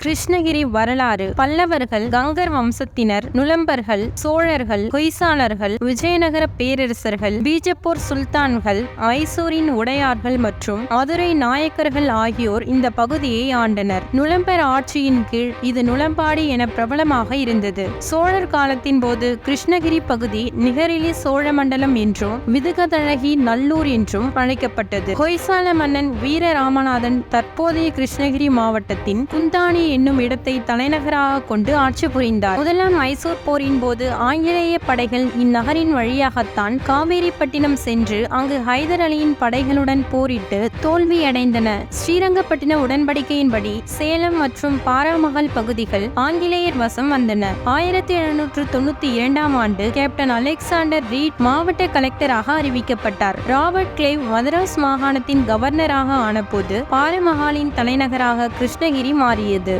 கிருஷ்ணகிரி வரலாறு. பல்லவர்கள், கங்கர் வம்சத்தினர், நுளம்பர்கள், சோழர்கள், ஹொய்சாளர்கள், விஜயநகர பேரரசர்கள், பீஜப்பூர் சுல்தான்கள், மைசூரின் உடையார்கள் மற்றும் மதுரை நாயக்கர்கள் ஆகியோர் இந்த பகுதியை ஆண்டனர். நுளம்பர் ஆட்சியின் கீழ் இது நுளம்பாடி என பிரபலமாக இருந்தது. சோழர் காலத்தின் போது கிருஷ்ணகிரி பகுதி நிகரிலி சோழமண்டலம் என்றும் விதுகதழகி நல்லூர் என்றும் அழைக்கப்பட்டது. ஹொய்சால மன்னன் வீரராமநாதன் தற்போதைய கிருஷ்ணகிரி மாவட்டத்தின் குந்தாணி என்னும் இடத்தை தலைநகராக கொண்டு ஆட்சி புரிந்தார். முதலாம் மைசூர் போரின் போது ஆங்கிலேய படைகள் இந்நகரின் வழியாகத்தான் காவேரிப்பட்டினம் சென்று அங்கு ஹைதர் அலியின் படைகளுடன் போரிட்டு தோல்வியடைந்தன. ஸ்ரீரங்கப்பட்டின உடன்படிக்கையின்படி சேலம் மற்றும் பாராமகல் பகுதிகள் ஆங்கிலேயர் வசம் வந்தன. 1792 ஆண்டு கேப்டன் அலெக்சாண்டர் ரீட் மாவட்ட கலெக்டராக அறிவிக்கப்பட்டார். ராபர்ட் கிளைவ் மதராஸ் மாகாணத்தின் கவர்னராக ஆனபோது பாராமகாலின் தலைநகராக கிருஷ்ணகிரி மாறியது.